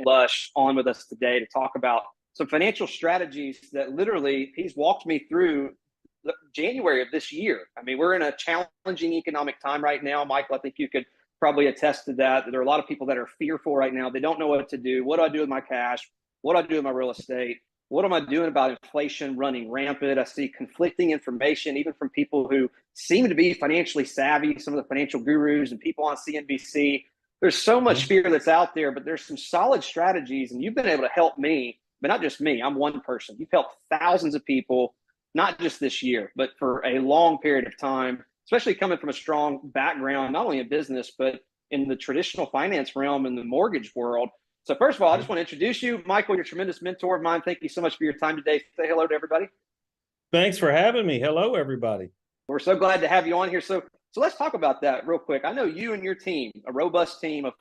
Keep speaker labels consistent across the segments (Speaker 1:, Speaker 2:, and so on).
Speaker 1: Lush on with us today to talk about some financial strategies that literally he's walked me through January of this year. I mean, we're in a challenging economic time right now. Michael, I think you could probably attest to that. There are a lot of people that are fearful right now. They don't know what to do. What do I do with my cash? What do I do with my real estate? What am I doing about inflation running rampant? I see conflicting information, even from people who seem to be financially savvy, some of the financial gurus and people on CNBC. There's so much fear that's out there, but there's some solid strategies, and you've been able to help me, but not just me. I'm one person. You've helped thousands of people, not just this year, but for a long period of time, especially coming from a strong background, not only in business, but in the traditional finance realm and the mortgage world. So first of all, I just want to introduce you. Michael, you're a tremendous mentor of mine. Thank you so much for your time today. Say hello to everybody.
Speaker 2: Thanks for having me. Hello, everybody.
Speaker 1: We're so glad to have you on here. So let's talk about that real quick. I know you and your team, a robust team of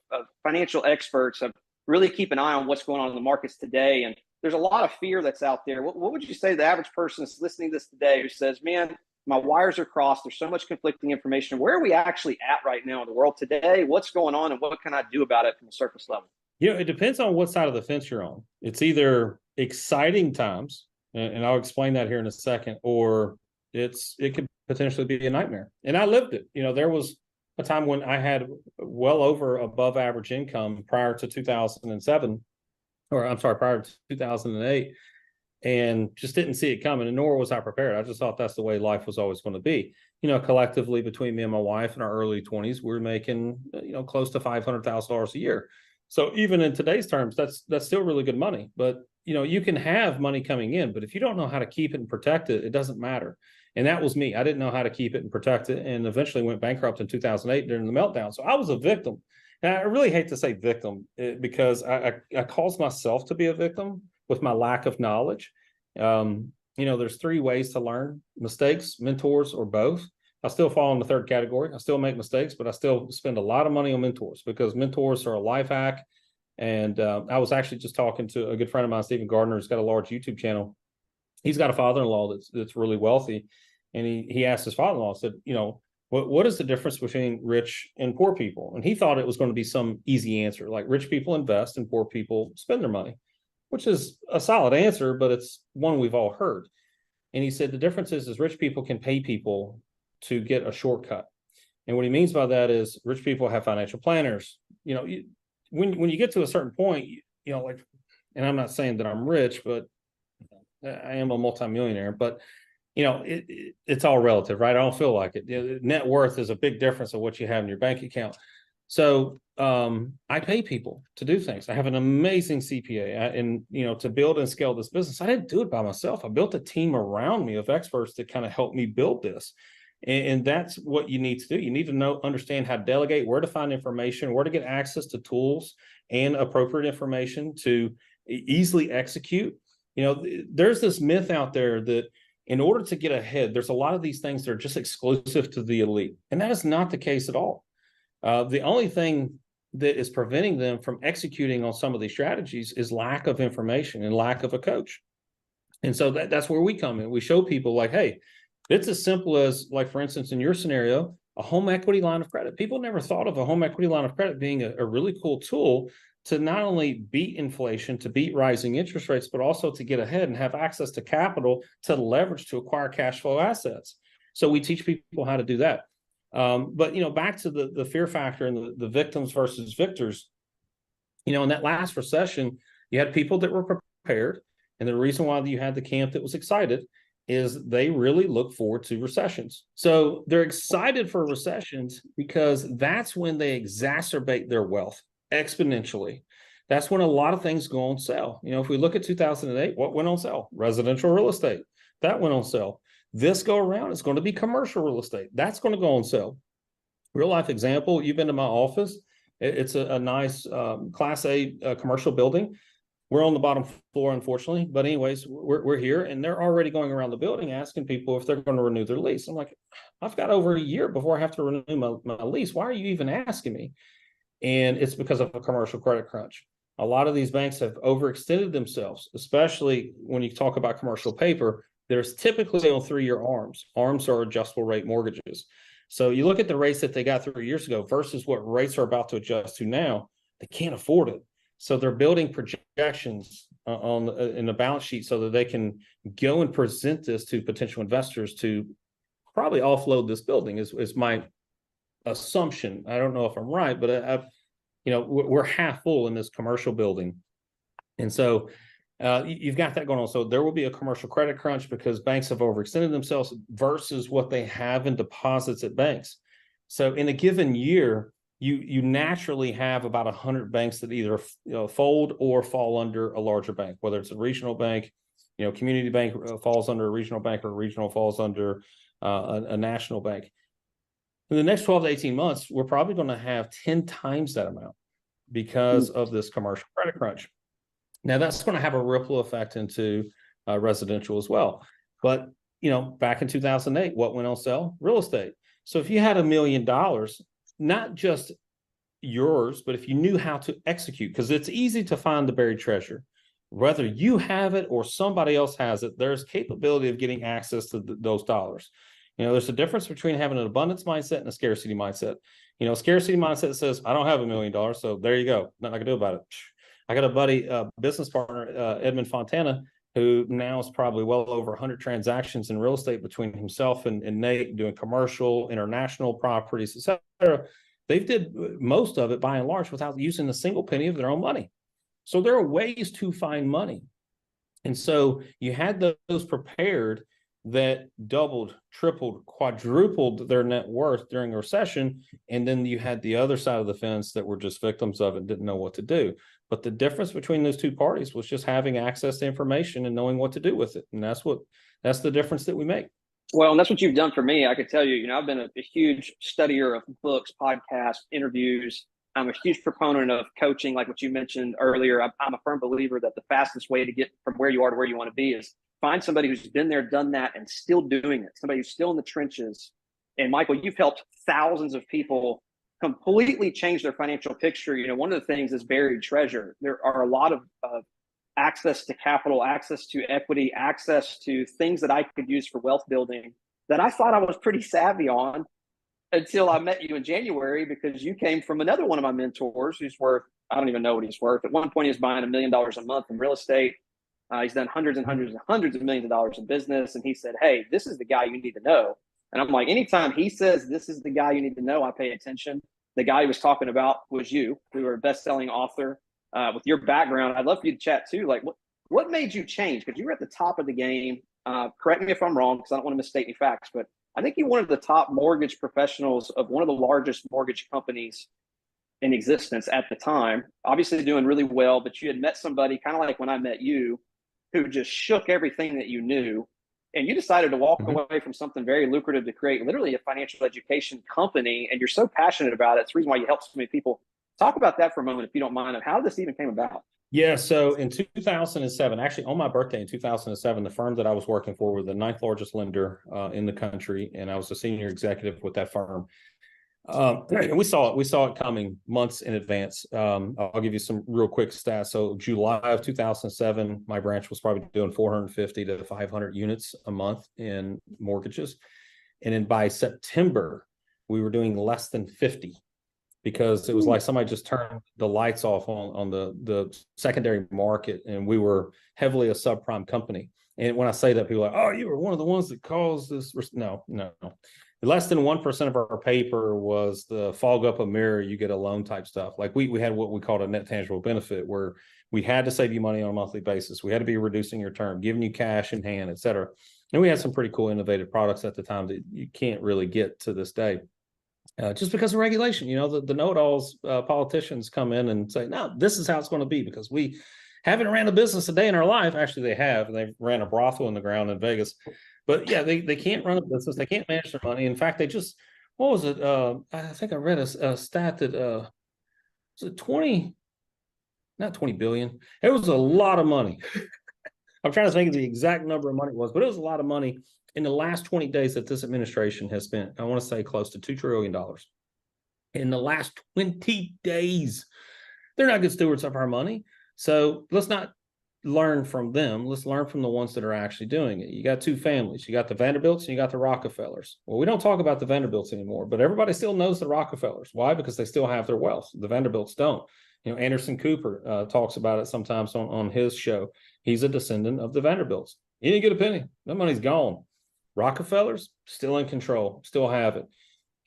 Speaker 1: financial experts, have really keep an eye on what's going on in the markets today. And there's a lot of fear that's out there. What would you say to the average person that's listening to this today who says, man, my wires are crossed. There's so much conflicting information. Where are we actually at right now in the world today? What's going on and what can I do about it from a surface level?
Speaker 2: It depends on what side of the fence you're on. It's either exciting times, and I'll explain that here in a second, or it could potentially be a nightmare. And I lived it. There was a time when I had well over above average income prior to 2007, or I'm sorry, prior to 2008, and just didn't see it coming, and nor was I prepared. I just thought that's the way life was always going to be. Collectively between me and my wife in our early 20s, we were making, close to $500,000 a year. So even in today's terms, that's still really good money. But, you can have money coming in, but if you don't know how to keep it and protect it, it doesn't matter. And that was me. I didn't know how to keep it and protect it, and eventually went bankrupt in 2008 during the meltdown. So I was a victim. And I really hate to say victim because I caused myself to be a victim with my lack of knowledge. There's three ways to learn: mistakes, mentors, or both. I still fall in the third category. I still make mistakes, but I still spend a lot of money on mentors because mentors are a life hack. And I was actually just talking to a good friend of mine, Stephen Gardner, who's got a large YouTube channel. He's got a father-in-law that's really wealthy. And he asked his father-in-law, said, what is the difference between rich and poor people? And he thought it was going to be some easy answer, like rich people invest and poor people spend their money, which is a solid answer, but it's one we've all heard. And he said the difference is rich people can pay people to get a shortcut. And what he means by that is rich people have financial planners. When you get to a certain point, and I'm not saying that I'm rich, but I am a multimillionaire, but it's all relative, right? I don't feel like it. Net worth is a big difference of what you have in your bank account. So I pay people to do things. I have an amazing CPA, and to build and scale this business, I didn't do it by myself. I built a team around me of experts that kind of helped me build this. And that's what you need to do. You need to understand how to delegate, where to find information, where to get access to tools and appropriate information to easily execute. There's this myth out there that in order to get ahead, there's a lot of these things that are just exclusive to the elite. And that is not the case at all. The only thing that is preventing them from executing on some of these strategies is lack of information and lack of a coach. And so that's where we come in. We show people like, hey, it's as simple as, like, for instance, in your scenario, a home equity line of credit. People never thought of a home equity line of credit being a really cool tool to not only beat inflation, to beat rising interest rates, but also to get ahead and have access to capital to leverage to acquire cash flow assets. So we teach people how to do that. But, back to the fear factor and the victims versus victors, in that last recession, you had people that were prepared. And the reason why you had the camp that was excited is they really look forward to recessions. So they're excited for recessions because that's when they exacerbate their wealth exponentially. That's when a lot of things go on sale. If we look at 2008, what went on sale? Residential real estate. That went on sale. This go around, it's going to be commercial real estate. That's going to go on sale. Real life example, you've been to my office. It's a nice Class A commercial building. We're on the bottom floor, unfortunately. But anyways, we're here, and they're already going around the building asking people if they're going to renew their lease. I'm like, I've got over a year before I have to renew my lease. Why are you even asking me? And it's because of a commercial credit crunch. A lot of these banks have overextended themselves, especially when you talk about commercial paper. There's typically on 3-year ARMs. ARMs are adjustable rate mortgages. So you look at the rates that they got 3 years ago versus what rates are about to adjust to now, they can't afford it. So they're building projections in the balance sheet so that they can go and present this to potential investors to probably offload this building is my assumption. I don't know if I'm right, but we're half full in this commercial building. And so you've got that going on. So there will be a commercial credit crunch because banks have overextended themselves versus what they have in deposits at banks. So in a given year, you naturally have about 100 banks that either fold or fall under a larger bank, whether it's a regional bank, community bank falls under a regional bank, or a regional falls under a national bank. In the next 12 to 18 months, we're probably going to have 10 times that amount because of this commercial credit crunch. Now, that's going to have a ripple effect into residential as well. But, back in 2008, what went on sale? Real estate. So if you had $1 million, not just yours, but if you knew how to execute, because it's easy to find the buried treasure, whether you have it or somebody else has it, there's capability of getting access to those dollars. There's a difference between having an abundance mindset and a scarcity mindset. A scarcity mindset says, I don't have $1 million, so there you go. Nothing I can do about it. I got a buddy, business partner, Edmund Fontana, who now is probably well over 100 transactions in real estate between himself and Nate, doing commercial, international properties, et cetera. They did most of it by and large without using a single penny of their own money. So there are ways to find money. And so you had those prepared that doubled, tripled, quadrupled their net worth during a recession. And then you had the other side of the fence that were just victims of it and didn't know what to do. But the difference between those two parties was just having access to information and knowing what to do with it. And that's the difference that we make.
Speaker 1: Well, and that's what you've done for me. I could tell you, I've been a huge studier of books, podcasts, interviews. I'm a huge proponent of coaching, like what you mentioned earlier. I'm a firm believer that the fastest way to get from where you are to where you want to be is find somebody who's been there, done that, and still doing it. Somebody who's still in the trenches. And Michael, you've helped thousands of people completely change their financial picture. One of the things is buried treasure. There are a lot of access to capital, access to equity, access to things that I could use for wealth building that I thought I was pretty savvy on until I met you in January, because you came from another one of my mentors who's worth, I don't even know what he's worth. At one point, he was buying $1 million a month in real estate. He's done hundreds and hundreds and hundreds of millions of dollars in business. And he said, hey, this is the guy you need to know. And I'm like, anytime he says this is the guy you need to know, I pay attention. The guy he was talking about was you. We were a best-selling author. With your background, I'd love for you to chat too. Like, what made you change? Because you were at the top of the game. Correct me if I'm wrong, because I don't want to misstate any facts, but I think you're one of the top mortgage professionals of one of the largest mortgage companies in existence at the time. Obviously doing really well, but you had met somebody kind of like when I met you, who just shook everything that you knew. And you decided to walk away from something very lucrative to create literally a financial education company. And you're so passionate about it. It's the reason why you help so many people. Talk about that for a moment, if you don't mind, of how this even came about.
Speaker 2: Yeah. So in 2007, actually on my birthday in 2007, the firm that I was working for was the 9th largest lender in the country. And I was a senior executive with that firm. And we saw it coming months in advance. I'll give you some real quick stats. So July of 2007, my branch was probably doing 450 to 500 units a month in mortgages. And then by September, we were doing less than 50, because it was like somebody just turned the lights off on the secondary market, and we were heavily a subprime company. And when I say that, people are like, oh, you were one of the ones that caused this. No. Less than 1% of our paper was the fog up a mirror, you get a loan type stuff. Like we had what we called a net tangible benefit, where we had to save you money on a monthly basis. We had to be reducing your term, giving you cash in hand, et cetera. And we had some pretty cool innovative products at the time that you can't really get to this day. Just because of regulation, the know-it-alls politicians come in and say, no, this is how it's going to be, because we haven't ran a business a day in our life. Actually, they have. They ran a brothel in the ground in Vegas. But yeah, they can't run a business. They can't manage their money. In fact, they just, what was it? I think I read a stat that was it 20, not 20 billion. It was a lot of money. I'm trying to think of the exact number of money it was, but it was a lot of money in the last 20 days that this administration has spent. I want to say close to $2 trillion in the last 20 days. They're not good stewards of our money. So let's not learn from them. Let's learn from the ones that are actually doing it. You got two families. You got the Vanderbilts and you got the Rockefellers. Well, we don't talk about the Vanderbilts anymore, but everybody still knows the Rockefellers. Why? Because they still have their wealth. The Vanderbilts don't. Anderson Cooper talks about it sometimes on his show. He's a descendant of the Vanderbilts. He didn't get a penny. That money's gone. Rockefellers still in control, still have it.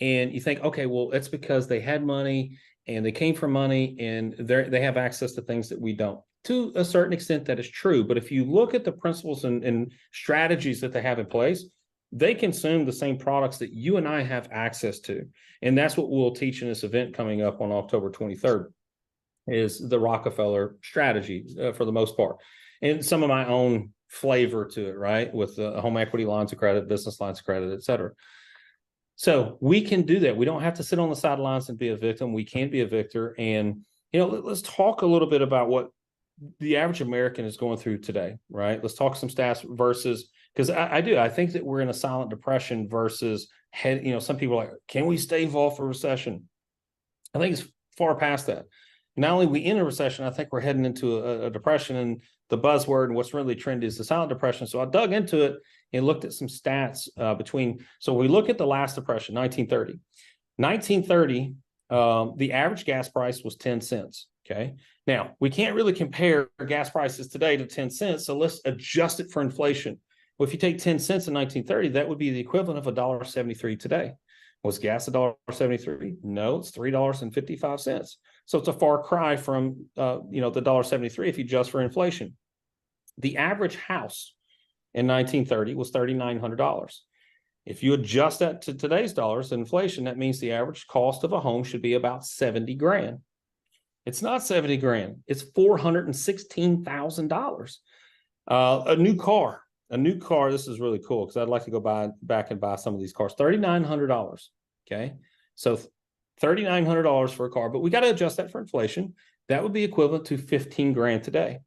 Speaker 2: And you think, okay, well, it's because they had money and they came from money and they have access to things that we don't. To a certain extent, that is true. But if you look at the principles and strategies that they have in place, they consume the same products that you and I have access to. And that's what we'll teach in this event coming up on October 23rd, is the Rockefeller strategy for the most part. And some of my own flavor to it, right? With home equity lines of credit, business lines of credit, et cetera. So we can do that. We don't have to sit on the sidelines and be a victim. We can be a victor. And, let's talk a little bit about what the average American is going through today, right? Let's talk some stats versus, because I think that we're in a silent depression versus some people are like, can we stave off a recession? I think it's far past that. Not only are we in a recession, I think we're heading into a depression, and the buzzword and what's really trendy is the silent depression. So I dug into it and looked at some stats so we look at the last depression, 1930. 1930, the average gas price was 10 cents. Okay. Now, we can't really compare gas prices today to 10 cents. So let's adjust it for inflation. Well, if you take 10 cents in 1930, that would be the equivalent of $1.73 today. Was gas $1.73? No, it's $3.55. So it's a far cry from the $1.73 if you adjust for inflation. The average house in 1930 was $3,900. If you adjust that to today's dollars, inflation, that means the average cost of a home should be about 70 grand. It's not 70 grand. It's $416,000. A new car. This is really cool because I'd like to go back and buy some of these cars. $3,900. Okay. So $3,900 for a car, but we got to adjust that for inflation. That would be equivalent to 15 grand today.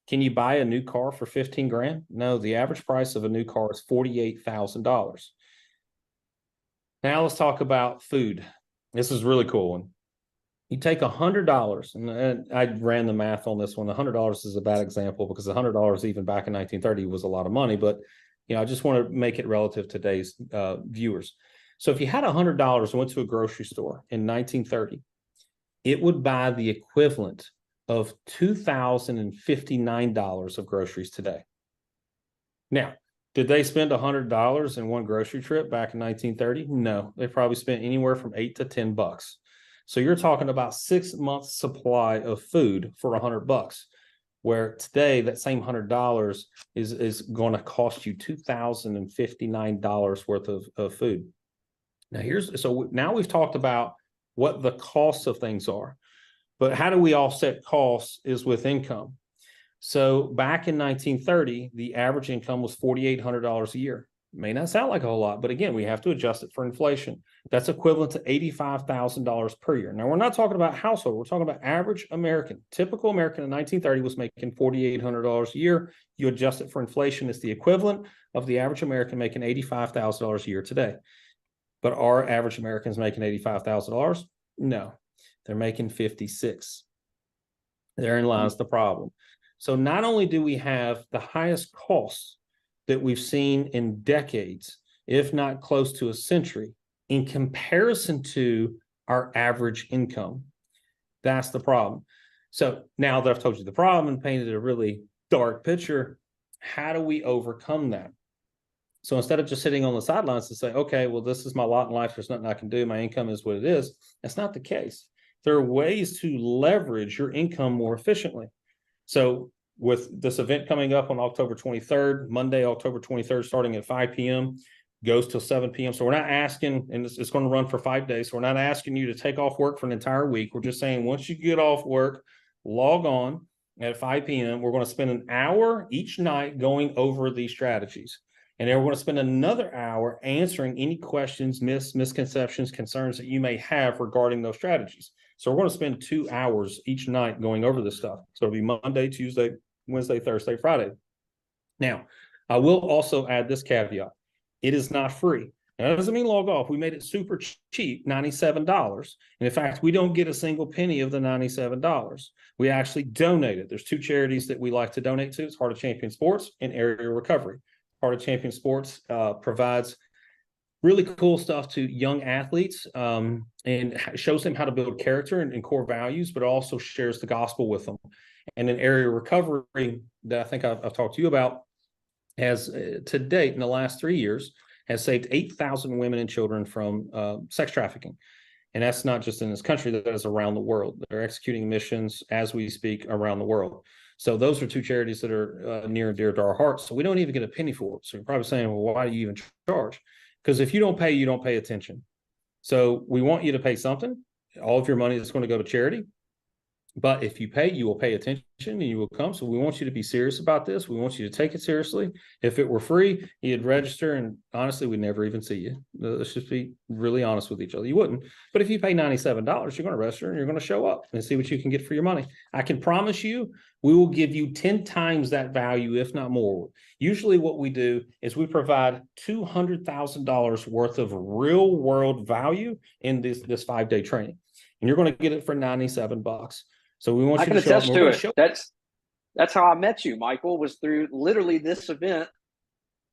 Speaker 2: Can you buy a new car for 15 grand? No, the average price of a new car is $48,000. Now let's talk about food. This is really cool one. You take $100, and I ran the math on this one. $100 is a bad example because $100 even back in 1930 was a lot of money, but I just want to make it relative to today's viewers. So if you had $100 and went to a grocery store in 1930, it would buy the equivalent of $2,059 of groceries today. Now, did they spend $100 in one grocery trip back in 1930? No, they probably spent anywhere from $8 to $10. So you're talking about 6 months supply of food for $100, where today that same $100 is going to cost you $2,059 worth of food. Now we've talked about what the costs of things are, but how do we offset costs is with income. So back in 1930, the average income was $4,800 a year. It may not sound like a whole lot, but again, we have to adjust it for inflation. That's equivalent to $85,000 per year. Now, we're not talking about household. We're talking about average American. Typical American in 1930 was making $4,800 a year. You adjust it for inflation, it's the equivalent of the average American making $85,000 a year today. But are average Americans making $85,000? No, they're making 56. Therein lies the problem. So not only do we have the highest costs that we've seen in decades, if not close to a century, in comparison to our average income. That's the problem. So now that I've told you the problem and painted a really dark picture, how do we overcome that? So instead of just sitting on the sidelines to say, okay, well, this is my lot in life, there's nothing I can do, my income is what it is, that's not the case. There are ways to leverage your income more efficiently. So with this event coming up on October 23rd, Monday, October 23rd, starting at 5 p.m., goes till 7 p.m. So we're not asking, and it's going to run for 5 days. So we're not asking you to take off work for an entire week. We're just saying once you get off work, log on at 5 p.m. We're going to spend an hour each night going over these strategies. And then we're going to spend another hour answering any questions, misconceptions, concerns that you may have regarding those strategies. So we're going to spend 2 hours each night going over this stuff. So it'll be Monday, Tuesday, Wednesday, Thursday, Friday. Now, I will also add this caveat. It is not free. Now, that doesn't mean log off. We made it super cheap, $97. And in fact, we don't get a single penny of the $97. We actually donate it. There's 2 charities that we like to donate to. It's Heart of Champion Sports and Area Recovery. Heart of Champion Sports provides really cool stuff to young athletes, and shows them how to build character and core values, but also shares the gospel with them. And an area of recovery that I think I've talked to you about has to date in the last 3 years has saved 8,000 women and children from sex trafficking. And that's not just in this country, that is around the world. They're executing missions as we speak around the world. So those are two charities that are near and dear to our hearts. So we don't even get a penny for it. So you're probably saying, well, why do you even charge? Because if you don't pay, you don't pay attention. So we want you to pay something. All of your money is going to go to charity. But if you pay, you will pay attention and you will come. So we want you to be serious about this. We want you to take it seriously. If it were free, you'd register, and honestly, we'd never even see you. Let's just be really honest with each other. You wouldn't. But if you pay $97, you're going to register and you're going to show up and see what you can get for your money. I can promise you, we will give you 10 times that value, if not more. Usually what we do is we provide $200,000 worth of real world value in this 5-day training. And you're going to get it for $97. So we want you to show up.
Speaker 1: I can attest to it. That's how I met you, Michael, was through literally this event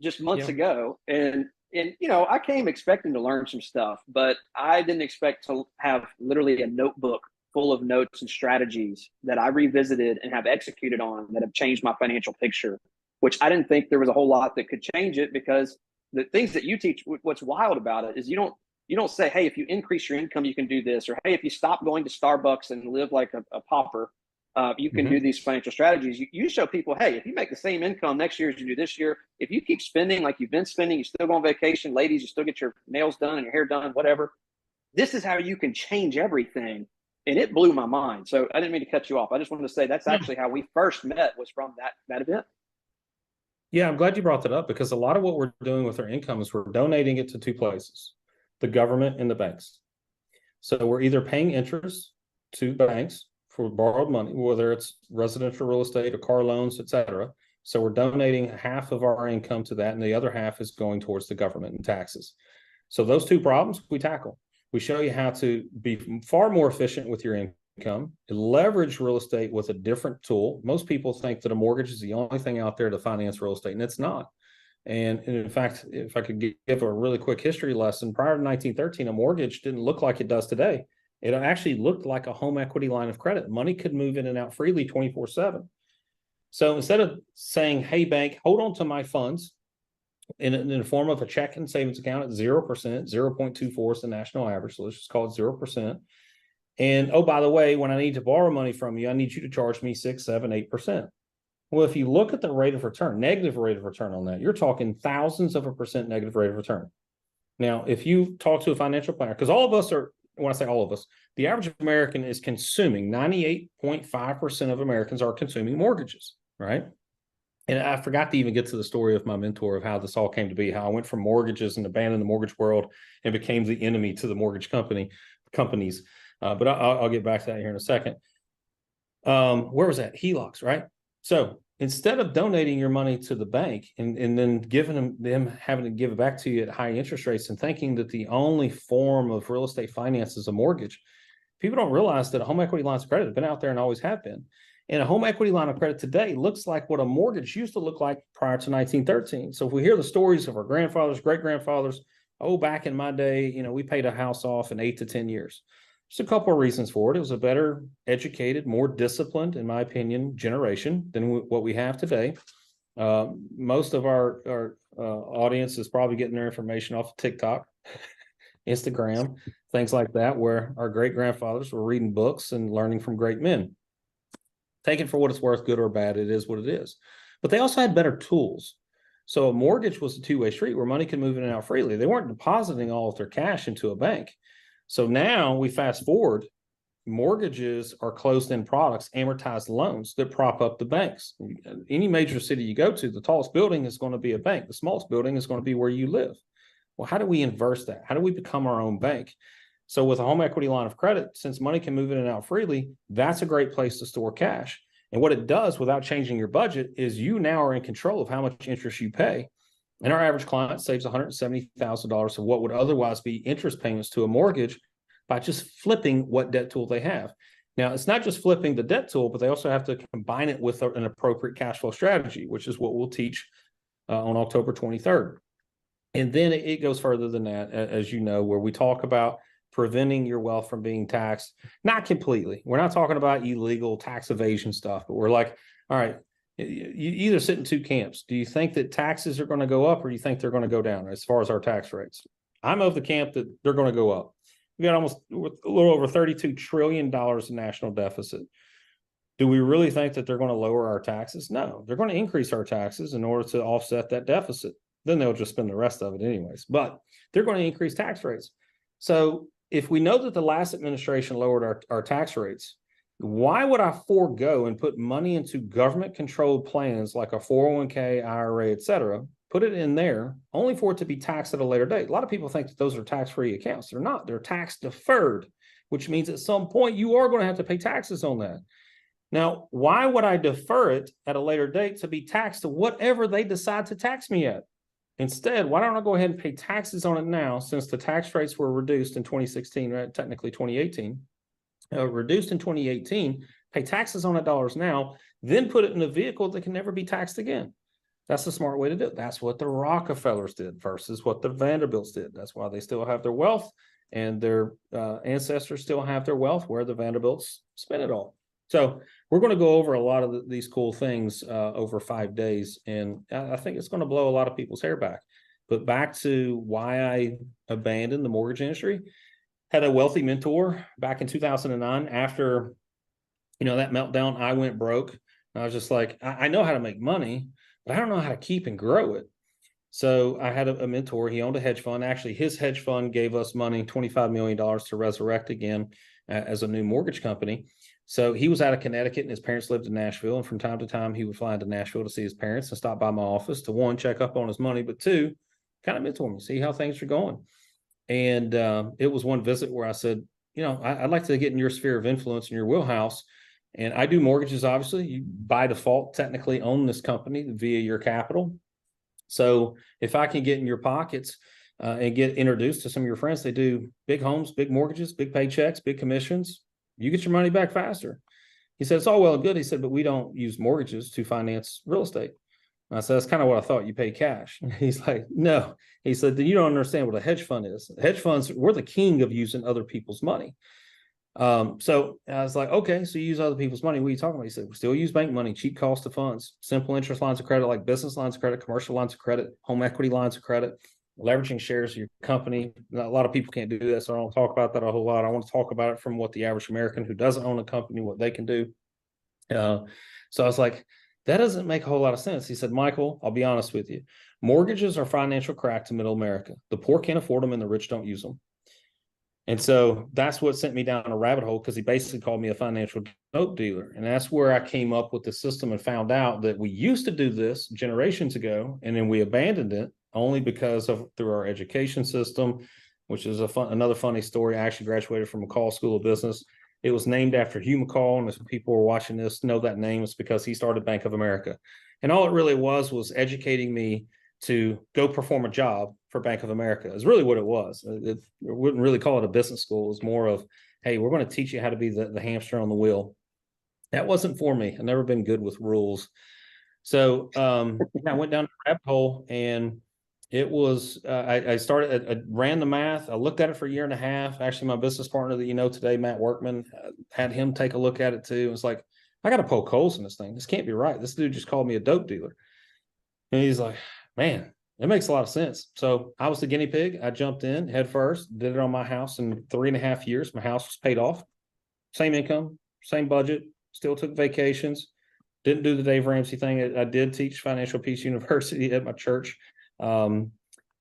Speaker 1: just months ago. And I came expecting to learn some stuff, but I didn't expect to have literally a notebook full of notes and strategies that I revisited and have executed on that have changed my financial picture, which I didn't think there was a whole lot that could change it, because the things that you teach, what's wild about it is you don't say, hey, if you increase your income, you can do this, or hey, if you stop going to Starbucks and live like a pauper, you can do these financial strategies. You show people, hey, if you make the same income next year as you do this year, if you keep spending like you've been spending, you still go on vacation, ladies, you still get your nails done and your hair done, whatever. This is how you can change everything. And it blew my mind. So I didn't mean to cut you off. I just wanted to say that's actually how we first met, was from that event.
Speaker 2: Yeah, I'm glad you brought that up, because a lot of what we're doing with our income is we're donating it to two places: the government and the banks. So we're either paying interest to banks for borrowed money, whether it's residential real estate or car loans, et cetera. So we're donating half of our income to that, and the other half is going towards the government and taxes. So those two problems we tackle. We show you how to be far more efficient with your income, leverage real estate with a different tool. Most people think that a mortgage is the only thing out there to finance real estate, and it's not. And in fact, if I could give a really quick history lesson, prior to 1913, a mortgage didn't look like it does today. It actually looked like a home equity line of credit. Money could move in and out freely 24/7. So instead of saying, hey, bank, hold on to my funds in the form of a check and savings account at 0%, 0.24 is the national average. So let's just call it 0%. And oh, by the way, when I need to borrow money from you, I need you to charge me 6, 7, 8%. Well, if you look at the rate of return, negative rate of return on that, you're talking thousands of % negative rate of return. Now, if you talk to a financial planner, because all of us are, when I say all of us, the average American is consuming, 98.5% of Americans are consuming mortgages, right? And I forgot to even get to the story of my mentor, of how this all came to be, how I went from mortgages and abandoned the mortgage world and became the enemy to the mortgage companies. But I'll get back to that here in a second. Where was that? HELOCs, right? So instead of donating your money to the bank and then giving them having to give it back to you at high interest rates and thinking that the only form of real estate finance is a mortgage, people don't realize that home equity lines of credit have been out there and always have been. And a home equity line of credit today looks like what a mortgage used to look like prior to 1913. So if we hear the stories of our grandfathers, great-grandfathers, oh, back in my day, we paid a house off in 8 to 10 years. There's a couple of reasons for it. It was a better educated, more disciplined, in my opinion, generation than what we have today. Most of our audience is probably getting their information off of TikTok, Instagram, things like that, where our great-grandfathers were reading books and learning from great men. Take it for what it's worth, good or bad, it is what it is. But they also had better tools. So a mortgage was a two-way street where money could move in and out freely. They weren't depositing all of their cash into a bank. So now we fast forward, mortgages are closed-end products, amortized loans that prop up the banks. Any major city you go to, the tallest building is going to be a bank. The smallest building is going to be where you live. Well, how do we inverse that? How do we become our own bank? So with a home equity line of credit, since money can move in and out freely, that's a great place to store cash. And what it does without changing your budget is you now are in control of how much interest you pay. And our average client saves $170,000 of what would otherwise be interest payments to a mortgage by just flipping what debt tool they have. Now, it's not just flipping the debt tool, but they also have to combine it with an appropriate cash flow strategy, which is what we'll teach on October 23rd. And then it goes further than that, as you know, where we talk about preventing your wealth from being taxed. Not completely. We're not talking about illegal tax evasion stuff, but we're like, all right, you either sit in two camps. Do you think that taxes are going to go up, or do you think they're going to go down as far as our tax rates? I'm of the camp that they're going to go up. We got almost a little over $32 trillion in national deficit. Do we really think that they're going to lower our taxes? No, they're going to increase our taxes in order to offset that deficit. Then they'll just spend the rest of it anyways, but they're going to increase tax rates. So if we know that the last administration lowered our tax rates, why would I forego and put money into government controlled plans like a 401k, IRA, et cetera, put it in there only for it to be taxed at a later date? A lot of people think that those are tax-free accounts. They're not. They're tax deferred, which means at some point you are going to have to pay taxes on that. Now, why would I defer it at a later date to be taxed to whatever they decide to tax me at? Instead, why don't I go ahead and pay taxes on it now, since the tax rates were reduced in 2016, right? Technically 2018, reduced in 2018, pay taxes on it dollars now, then put it in a vehicle that can never be taxed again. That's the smart way to do it. That's what the Rockefellers did versus what the Vanderbilts did. That's why they still have their wealth, and their ancestors still have their wealth, where the Vanderbilts spent it all. So we're going to go over a lot of these cool things over 5 days, and I think it's going to blow a lot of people's hair back. But back to why I abandoned the mortgage industry. Had a wealthy mentor back in 2009. After, that meltdown, I went broke. I was just like, I know how to make money, but I don't know how to keep and grow it. So I had a mentor. He owned a hedge fund. Actually, his hedge fund gave us money, $25 million, to resurrect again as a new mortgage company. So he was out of Connecticut, and his parents lived in Nashville. And from time to time, he would fly into Nashville to see his parents and stop by my office to, one, check up on his money, but two, kind of mentor me, see how things are going. And it was one visit where I said, I'd like to get in your sphere of influence, in your wheelhouse. And I do mortgages, obviously. You by default technically own this company via your capital. So if I can get in your pockets and get introduced to some of your friends, they do big homes, big mortgages, big paychecks, big commissions, you get your money back faster. He said, it's all well and good. He said, but we don't use mortgages to finance real estate. And I said, that's kind of what I thought. You pay cash. He's like, no. He said, then you don't understand what a hedge fund is. Hedge funds, we're the king of using other people's money. So I was like, okay, so you use other people's money. What are you talking about? He said, we still use bank money, cheap cost of funds, simple interest lines of credit, like business lines of credit, commercial lines of credit, home equity lines of credit, leveraging shares of your company. A lot of people can't do that, so I don't talk about that a whole lot. I want to talk about it from what the average American who doesn't own a company, what they can do. So I was like, that doesn't make a whole lot of sense. He said, Michael, I'll be honest with you. Mortgages are financial crack to middle America. The poor can't afford them and the rich don't use them. And so that's what sent me down a rabbit hole, because he basically called me a financial dope dealer. And that's where I came up with the system and found out that we used to do this generations ago, and then we abandoned it only because of through our education system, which is another funny story. I actually graduated from McCall School of Business. It was named after Hugh McCall, and if people were watching this know that name, it's because he started Bank of America. And all it really was educating me to go perform a job for Bank of America is really what it was. It wouldn't really call it a business school. It was more of, hey, we're going to teach you how to be the hamster on the wheel. That wasn't for me. I've never been good with rules. So I went down a rabbit hole, and it was, I started, I ran the math. I looked at it for a year and a half. Actually, my business partner that you know today, Matt Workman, had him take a look at it too. It was like, I got to poke holes in this thing. This can't be right. This dude just called me a dope dealer. And he's like, man, it makes a lot of sense. So I was the guinea pig. I jumped in head first, did it on my house in 3.5 years. My house was paid off. Same income, same budget, still took vacations. Didn't do the Dave Ramsey thing. I did teach Financial Peace University at my church.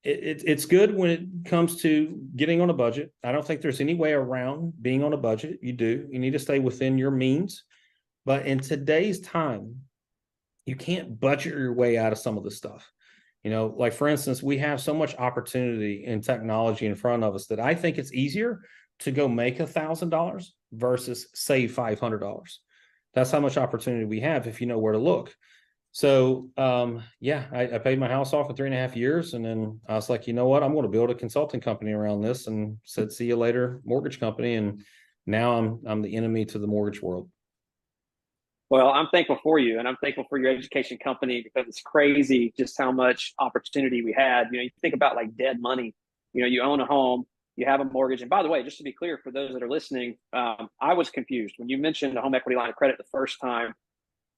Speaker 2: It's good when it comes to getting on a budget. I don't think there's any way around being on a budget. You need to stay within your means. But in today's time, you can't budget your way out of some of this stuff. Like for instance, we have so much opportunity in technology in front of us that I think it's easier to go make $1,000 versus save $500. That's how much opportunity we have if you know where to look. So I paid my house off in 3.5 years, and then I was like, you know what, I'm going to build a consulting company around this, and said, see you later, mortgage company. And now I'm the enemy to the mortgage world.
Speaker 1: Well, I'm thankful for you, and I'm thankful for your education company because it's crazy just how much opportunity we had. You think about like dead money. You own a home, you have a mortgage, and by the way, just to be clear for those that are listening, I was confused when you mentioned the home equity line of credit the first time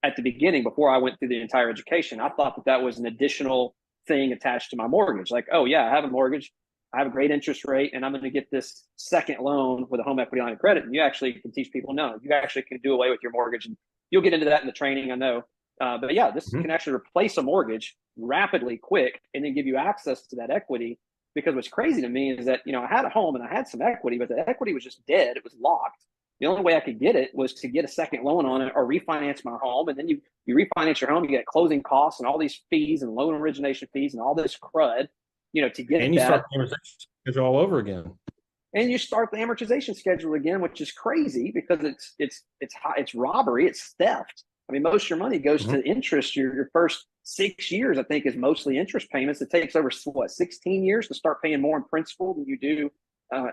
Speaker 1: at the beginning before I went through the entire education. I thought that that was an additional thing attached to my mortgage. Like, oh yeah, I have a mortgage, I have a great interest rate, and I'm going to get this second loan with a home equity line of credit. And you actually can teach people, no, you actually can do away with your mortgage. And you'll get into that in the training, I know. But yeah, this
Speaker 2: Mhm.
Speaker 1: can actually replace a mortgage rapidly, quick, and then give you access to that equity. Because what's crazy to me is that, I had a home and I had some equity, but the equity was just dead. It was locked. The only way I could get it was to get a second loan on it or refinance my home. And then you refinance your home, you get closing costs and all these fees and loan origination fees and all this crud, to get
Speaker 2: And you start
Speaker 1: that.
Speaker 2: the amortization schedule all over again.
Speaker 1: And you start the amortization schedule again, which is crazy because it's robbery, it's theft. I mean, most of your money goes
Speaker 2: Mhm.
Speaker 1: to interest. Your first 6 years, I think, is mostly interest payments. It takes over 16 years to start paying more in principal than you do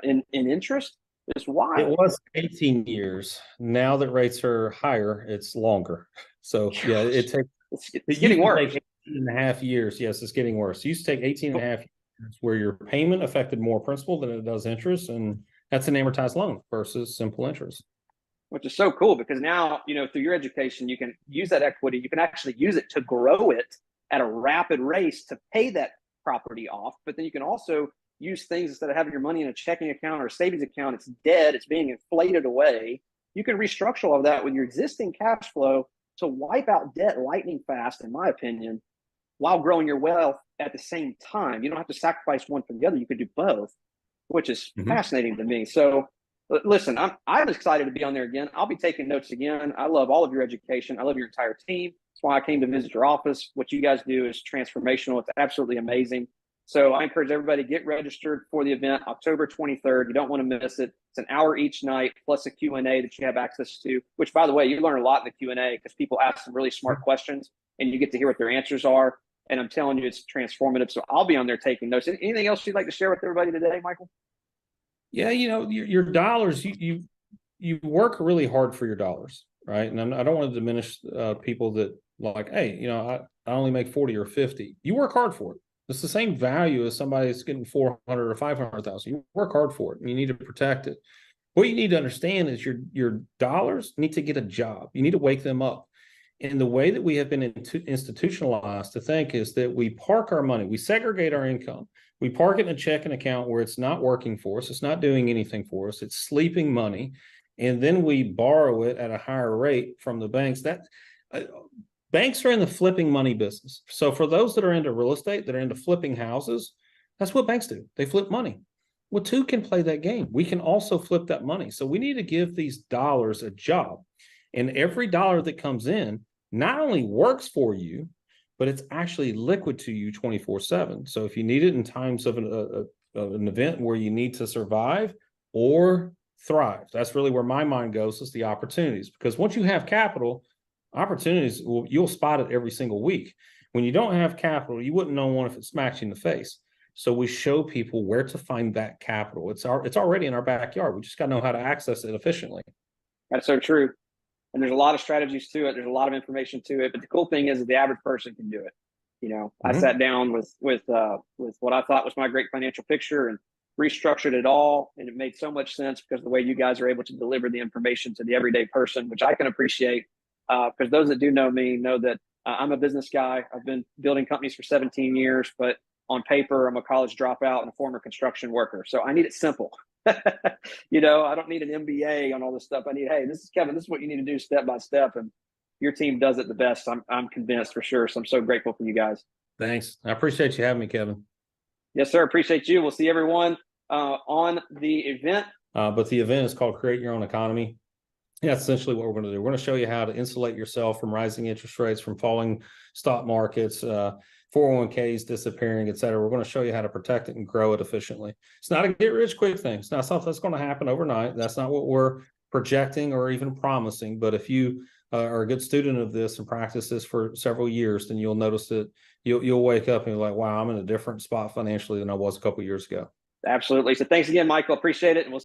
Speaker 1: in interest. It's
Speaker 2: It
Speaker 1: wild.
Speaker 2: was 18 years. Now that rates are higher, it's longer. So yeah, it
Speaker 1: Gosh,
Speaker 2: takes
Speaker 1: it's
Speaker 2: it
Speaker 1: getting
Speaker 2: used to
Speaker 1: worse.
Speaker 2: take 18 and a half years. Yes, it's getting worse. It used to take 18 and a half years where your payment affected more principal than it does interest. And that's an amortized loan versus simple interest.
Speaker 1: Which is so cool because now, through your education, you can use that equity. You can actually use it to grow it at a rapid race to pay that property off. But then you can also use things instead of having your money in a checking account or a savings account, it's dead, it's being inflated away. You can restructure all of that with your existing cash flow to wipe out debt lightning fast, in my opinion, while growing your wealth at the same time. You don't have to sacrifice one for the other. You could do both, which is
Speaker 2: Mhm.
Speaker 1: fascinating to me. So, listen, I'm excited to be on there again. I'll be taking notes again. I love all of your education. I love your entire team. That's why I came to visit your office. What you guys do is transformational. It's absolutely amazing. So I encourage everybody to get registered for the event October 23rd. You don't want to miss it. It's an hour each night plus a Q&A that you have access to, which, by the way, you learn a lot in the Q&A because people ask some really smart questions and you get to hear what their answers are. And I'm telling you, it's transformative. So I'll be on there taking notes. Anything else you'd like to share with everybody today, Michael?
Speaker 2: Yeah, your dollars, you work really hard for your dollars, right? And I don't want to diminish people that like, hey, I only make 40 or 50. You work hard for it. It's the same value as somebody that's getting 400 or 500,000. You work hard for it and you need to protect it. What you need to understand is your dollars need to get a job. You need to wake them up. And the way that we have been institutionalized to think is that we park our money, we segregate our income, we park it in a checking account where it's not working for us, it's not doing anything for us, it's sleeping money, and then we borrow it at a higher rate from the banks. That uh, banks are in the flipping money business. So for those that are into real estate, that are into flipping houses, that's what banks do. They flip money. Well, two can play that game. We can also flip that money. So we need to give these dollars a job. And every dollar that comes in not only works for you, but it's actually liquid to you 24/7. So if you need it in times of an event where you need to survive or thrive, that's really where my mind goes, is the opportunities. Because once you have capital, opportunities, you'll spot it every single week. When you don't have capital, you wouldn't know one if it smacks you in the face. So we show people where to find that capital. It's already in our backyard. We just got to know how to access it efficiently.
Speaker 1: That's so true. And there's a lot of strategies to it. There's a lot of information to it. But the cool thing is that the average person can do it. I
Speaker 2: Mm-hmm.
Speaker 1: sat down with what I thought was my great financial picture and restructured it all, and it made so much sense because the way you guys are able to deliver the information to the everyday person, which I can appreciate. Because those that do know me know that I'm a business guy. I've been building companies for 17 years, but on paper, I'm a college dropout and a former construction worker. So I need it simple. I don't need an MBA on all this stuff. I need, hey, this is Kevin. This is what you need to do step by step, and your team does it the best. I'm convinced for sure. So I'm so grateful for you guys.
Speaker 2: Thanks. I appreciate you having me, Kevin.
Speaker 1: Yes, sir. Appreciate you. We'll see everyone on the event.
Speaker 2: But the event is called Create Your Own Economy. Yeah, that's essentially what we're going to do. We're going to show you how to insulate yourself from rising interest rates, from falling stock markets, 401ks disappearing, et cetera. We're going to show you how to protect it and grow it efficiently. It's not a get rich quick thing. It's not something that's going to happen overnight. That's not what we're projecting or even promising. But if you are a good student of this and practice this for several years, then you'll notice that you'll wake up and you're like, wow, I'm in a different spot financially than I was a couple of years ago.
Speaker 1: Absolutely. So thanks again, Michael. Appreciate it. And we'll